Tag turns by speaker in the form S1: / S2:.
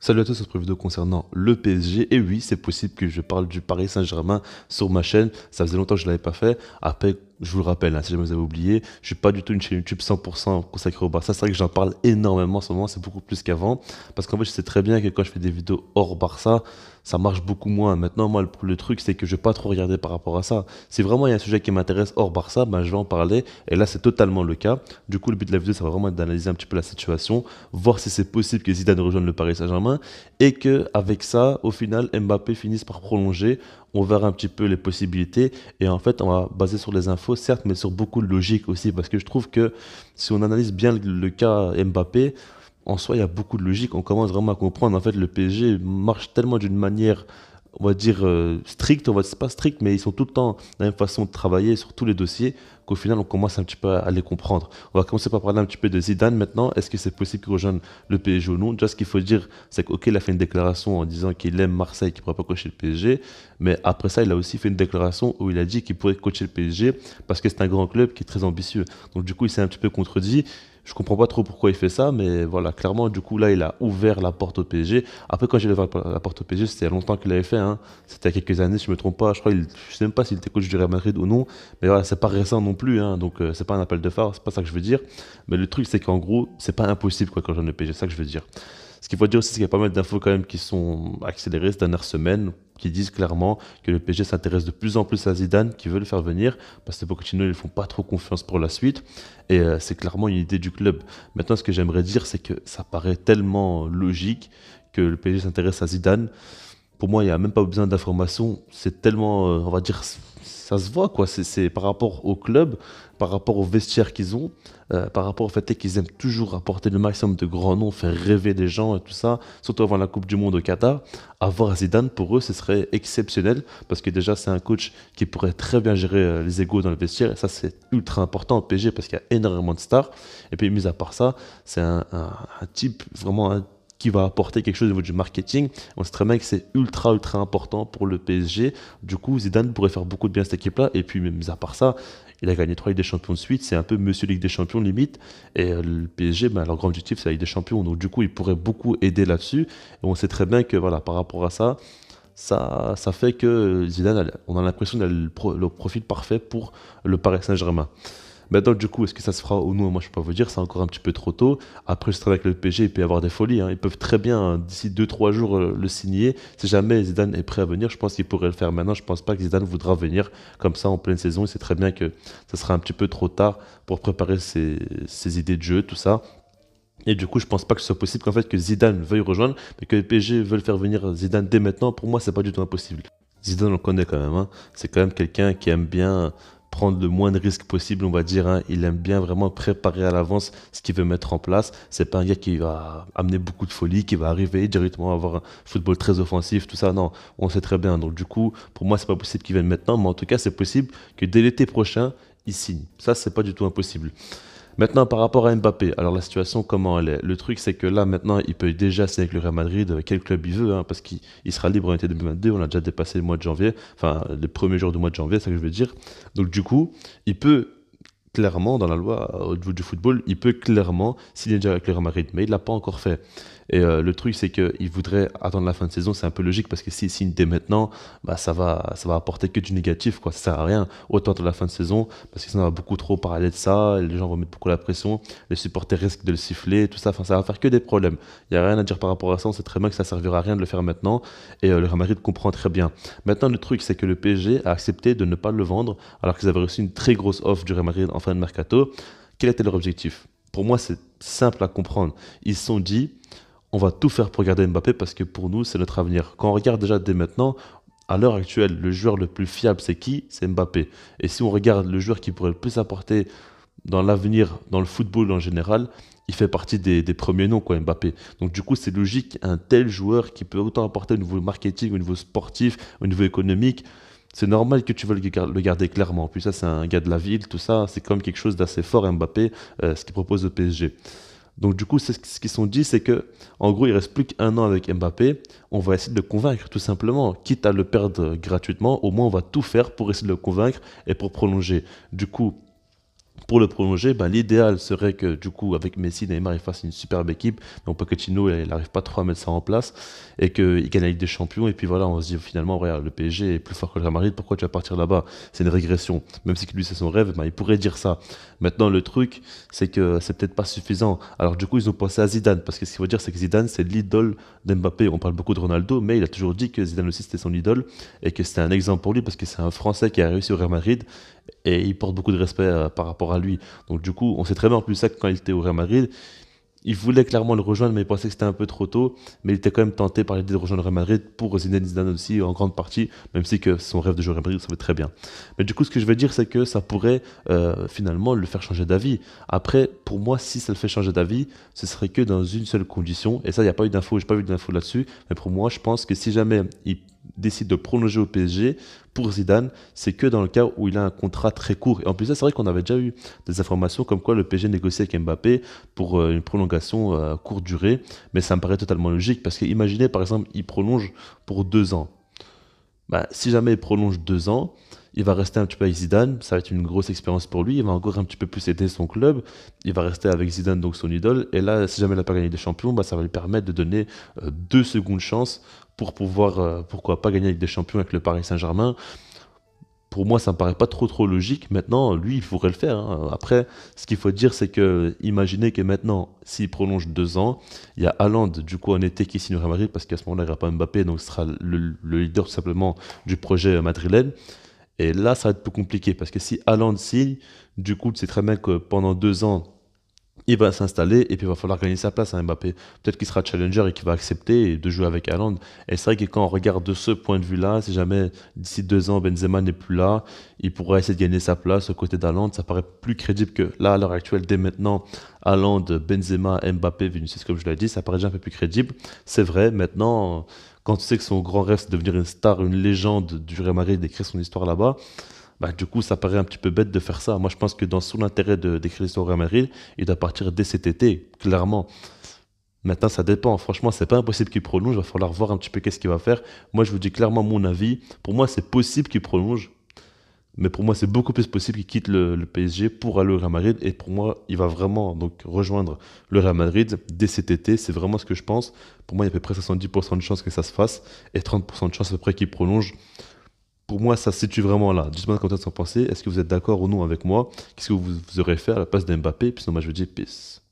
S1: Salut à tous, cette vidéo concernant le PSG. Et oui, c'est possible que je parle du Paris Saint-Germain sur ma chaîne. Ça faisait longtemps que je ne l'avais pas fait. Après, je vous le rappelle, hein, si jamais vous avez oublié, je suis pas du tout une chaîne YouTube 100% consacrée au Barça. C'est vrai que j'en parle énormément en ce moment, c'est beaucoup plus qu'avant. Parce qu'en fait, je sais très bien que quand je fais des vidéos hors Barça, ça marche beaucoup moins. Maintenant, moi, le truc, c'est que je vais pas trop regarder par rapport à ça. Si vraiment il y a un sujet qui m'intéresse hors Barça, ben, je vais en parler. Et là, c'est totalement le cas. Du coup, le but de la vidéo, ça va vraiment être d'analyser un petit peu la situation, voir si c'est possible que Zidane rejoigne le Paris Saint-Germain et que avec ça, au final, Mbappé finisse par prolonger. On verra un petit peu les possibilités et en fait, on va baser sur les infos, certes, mais sur beaucoup de logique aussi, parce que je trouve que si on analyse bien le cas Mbappé, en soi, il y a beaucoup de logique. On commence vraiment à comprendre. En fait, le PSG marche tellement d'une manière, on va dire, stricte. C'est pas strict, mais ils sont tout le temps la même façon de travailler sur tous les dossiers qu'au final, on commence un petit peu à les comprendre. On va commencer par parler un petit peu de Zidane maintenant. Est-ce que c'est possible qu'il rejoigne le PSG ou non? Déjà, ce qu'il faut dire, c'est qu'ok, il a fait une déclaration en disant qu'il aime Marseille, qu'il ne pourrait pas coacher le PSG. Mais après ça, il a aussi fait une déclaration où il a dit qu'il pourrait coacher le PSG parce que c'est un grand club qui est très ambitieux. Donc, du coup, il s'est un petit peu contredit. Je comprends pas trop pourquoi il fait ça, mais voilà, clairement, du coup, là, il a ouvert la porte au PSG. Après, quand j'ai ouvert la porte au PSG, c'était il y a longtemps qu'il l'avait fait, hein. C'était il y a quelques années, si je me trompe pas. Je sais même pas s'il était coach du Real Madrid ou non, mais voilà, c'est pas récent non plus, hein. Donc, c'est pas un appel de phare, c'est pas ça que je veux dire. Mais le truc, c'est qu'en gros, c'est pas impossible, quoi, quand j'en ai PSG, c'est ça que je veux dire. Ce qu'il faut dire aussi, c'est qu'il y a pas mal d'infos quand même qui sont accélérées ces dernières semaines, qui disent clairement que le PSG s'intéresse de plus en plus à Zidane, qui veut le faire venir, parce que Pochettino, ils ne font pas trop confiance pour la suite, et c'est clairement une idée du club. Maintenant, ce que j'aimerais dire, c'est que ça paraît tellement logique que le PSG s'intéresse à Zidane. Pour moi, il n'y a même pas besoin d'informations, c'est tellement, on va dire, ça se voit, quoi. C'est par rapport au club, par rapport au vestiaire qu'ils ont, par rapport au fait qu'ils aiment toujours apporter le maximum de grands noms, faire rêver les gens et tout ça, surtout avant la Coupe du Monde au Qatar. Avoir Zidane, pour eux, ce serait exceptionnel, parce que déjà, c'est un coach qui pourrait très bien gérer les égos dans le vestiaire, et ça, c'est ultra important au PSG, parce qu'il y a énormément de stars. Et puis, mis à part ça, c'est un type, vraiment qui va apporter quelque chose au niveau du marketing. On sait très bien que c'est ultra, ultra important pour le PSG. Du coup, Zidane pourrait faire beaucoup de bien à cette équipe-là. Et puis, mis à part ça, il a gagné 3 Ligues des Champions de suite. C'est un peu Monsieur Ligue des Champions limite. Et le PSG, ben, leur grand objectif, c'est la Ligue des Champions. Donc, du coup, il pourrait beaucoup aider là-dessus. Et on sait très bien que, voilà, par rapport à ça, ça fait que Zidane, on a l'impression qu'il a le profil parfait pour le Paris Saint-Germain. Maintenant, du coup, est-ce que ça se fera ou non? Moi, je peux pas vous dire, c'est encore un petit peu trop tôt. Après, je travaille avec le PSG, il peut y avoir des folies, hein. Ils peuvent très bien, hein, d'ici 2 3 jours, le signer. Si jamais Zidane est prêt à venir, je pense qu'il pourrait le faire maintenant. Je pense pas que Zidane voudra venir comme ça en pleine saison. Il sait très bien que ça sera un petit peu trop tard pour préparer ses idées de jeu, tout ça. Et du coup, je pense pas que ce soit possible qu'en fait que Zidane veuille rejoindre, mais que le PSG veuille faire venir Zidane dès maintenant. Pour moi, c'est pas du tout impossible. Zidane, on le connaît quand même, hein. C'est quand même quelqu'un qui aime bien prendre le moins de risques possible, on va dire, hein. Il aime bien vraiment préparer à l'avance ce qu'il veut mettre en place. C'est pas un gars qui va amener beaucoup de folie, qui va arriver directement à avoir un football très offensif, tout ça. Non, on sait très bien. Donc du coup, pour moi, c'est pas possible qu'il vienne maintenant, mais en tout cas, c'est possible que dès l'été prochain, il signe. Ça, c'est pas du tout impossible. Maintenant, par rapport à Mbappé, alors la situation, comment elle est? Le truc, c'est que là, maintenant, il peut déjà signer avec le Real Madrid, quel club il veut, hein, parce qu'il sera libre en été 2022. On a déjà dépassé le mois de janvier, enfin, les premiers jours du mois de janvier, c'est ça que je veux dire. Donc, du coup, il peut clairement, dans la loi, au niveau du football, il peut clairement signer déjà avec le Real Madrid, mais il ne l'a pas encore fait. Et le truc, c'est qu'il voudrait attendre la fin de saison. C'est un peu logique parce que s'il signe dès maintenant, bah, ça va apporter que du négatif, quoi. Ça sert à rien. Autant attendre la fin de saison parce que sinon on va beaucoup trop parler de ça. Les gens vont mettre beaucoup la pression. Les supporters risquent de le siffler, tout ça. Enfin, ça va faire que des problèmes. Il n'y a rien à dire par rapport à ça. On sait très bien que ça servira à rien de le faire maintenant. Et le Real Madrid comprend très bien. Maintenant, le truc, c'est que le PSG a accepté de ne pas le vendre alors qu'ils avaient reçu une très grosse offre du Real Madrid en fin de mercato. Quel était leur objectif? Pour moi, c'est simple à comprendre. Ils se sont dit, on va tout faire pour garder Mbappé parce que pour nous, c'est notre avenir. Quand on regarde déjà dès maintenant, à l'heure actuelle, le joueur le plus fiable, c'est qui? C'est Mbappé. Et si on regarde le joueur qui pourrait le plus apporter dans l'avenir, dans le football en général, il fait partie des premiers noms, quoi, Mbappé. Donc du coup, c'est logique, un tel joueur qui peut autant apporter au niveau marketing, au niveau sportif, au niveau économique, c'est normal que tu veux le garder clairement. Puis ça, c'est un gars de la ville, tout ça, c'est comme quelque chose d'assez fort, Mbappé, ce qu'il propose au PSG. Donc du coup, c'est ce qu'ils se sont dit, c'est que en gros, il reste plus qu'1 an avec Mbappé. On va essayer de le convaincre, tout simplement. Quitte à le perdre gratuitement, au moins on va tout faire pour essayer de le convaincre et pour prolonger. Du coup, Pour le prolonger, ben, l'idéal serait que du coup, avec Messi, Neymar, ils fassent une superbe équipe. Donc Pochettino, il n'arrive pas trop à mettre ça en place et qu'il gagne la Ligue des Champions. Et puis voilà, on se dit finalement, regarde, le PSG est plus fort que le Real Madrid, pourquoi tu vas partir là-bas? C'est une régression. Même si lui, c'est son rêve, ben, il pourrait dire ça. Maintenant, le truc, c'est que c'est peut-être pas suffisant. Alors du coup, ils ont pensé à Zidane, parce que ce qu'il faut dire, c'est que Zidane, c'est l'idole d'Mbappé. On parle beaucoup de Ronaldo, mais il a toujours dit que Zidane aussi, c'était son idole et que c'était un exemple pour lui, parce que c'est un Français qui a réussi au Real Madrid et il porte beaucoup de respect par rapport à lui. Donc du coup, on sait très bien en plus ça que quand il était au Real Madrid, il voulait clairement le rejoindre, mais il pensait que c'était un peu trop tôt. Mais il était quand même tenté par l'idée de rejoindre le Real Madrid pour Zinedine Zidane aussi, en grande partie, même si que son rêve de jouer au Real Madrid, ça va très bien. Mais du coup, ce que je veux dire, c'est que ça pourrait finalement le faire changer d'avis. Après, pour moi, si ça le fait changer d'avis, ce serait que dans une seule condition. Et ça, il n'y a pas eu d'infos, j'ai pas vu d'infos là-dessus. Mais pour moi, je pense que si jamais il décide de prolonger au PSG, pour Zidane, c'est que dans le cas où il a un contrat très court. Et en plus, c'est vrai qu'on avait déjà eu des informations comme quoi le PSG négociait avec Mbappé pour une prolongation courte durée, mais ça me paraît totalement logique parce que imaginez par exemple, il prolonge pour 2 ans. Bah, si jamais il prolonge 2 ans, il va rester un petit peu avec Zidane, ça va être une grosse expérience pour lui, il va encore un petit peu plus aider son club, il va rester avec Zidane, donc son idole, et là, si jamais il n'a pas gagné des champions, bah, ça va lui permettre de donner 2 secondes chances pour pouvoir, pourquoi pas, gagner avec des champions avec le Paris Saint-Germain. Pour moi, ça me paraît pas trop logique. Maintenant, lui, il pourrait le faire, hein. Après, ce qu'il faut dire, c'est que, imaginez que maintenant, s'il prolonge 2 ans, il y a Haaland, du coup, en été, qui signe au Real Madrid, parce qu'à ce moment-là, il n'y aura pas Mbappé, donc ce sera le leader tout simplement du projet madrilène. Et là, ça va être plus compliqué, parce que si Haaland signe, du coup, c'est très bien que pendant 2 ans, il va s'installer et puis il va falloir gagner sa place à Mbappé. Peut-être qu'il sera challenger et qu'il va accepter de jouer avec Haaland. Et c'est vrai que quand on regarde de ce point de vue-là, si jamais d'ici 2 ans Benzema n'est plus là, il pourra essayer de gagner sa place aux côtés d'Haaland. Ça paraît plus crédible que là, à l'heure actuelle, dès maintenant, Haaland, Benzema, Mbappé, Vinicius, comme je l'ai dit, ça paraît déjà un peu plus crédible. C'est vrai, maintenant, quand tu sais que son grand rêve, c'est de devenir une star, une légende du Real Madrid, d'écrire son histoire là-bas, bah, du coup, ça paraît un petit peu bête de faire ça. Moi, je pense que dans son intérêt d'écrire l'histoire au Real Madrid, il doit partir dès cet été, clairement. Maintenant, ça dépend. Franchement, c'est pas impossible qu'il prolonge. Il va falloir voir un petit peu qu'est-ce qu'il va faire. Moi, je vous dis clairement mon avis. Pour moi, c'est possible qu'il prolonge. Mais pour moi, c'est beaucoup plus possible qu'il quitte le PSG pour aller au Real Madrid. Et pour moi, il va vraiment donc rejoindre le Real Madrid dès cet été. C'est vraiment ce que je pense. Pour moi, il y a à peu près 70% de chances que ça se fasse et 30% de chances à peu près qu'il prolonge. Pour moi, ça se situe vraiment là. Dites-moi quand est-ce que vous en pensez. Est-ce que vous êtes d'accord ou non avec moi? Qu'est-ce que vous aurez fait à la place d'Mbappé? Puis sinon, moi, je vous dis peace.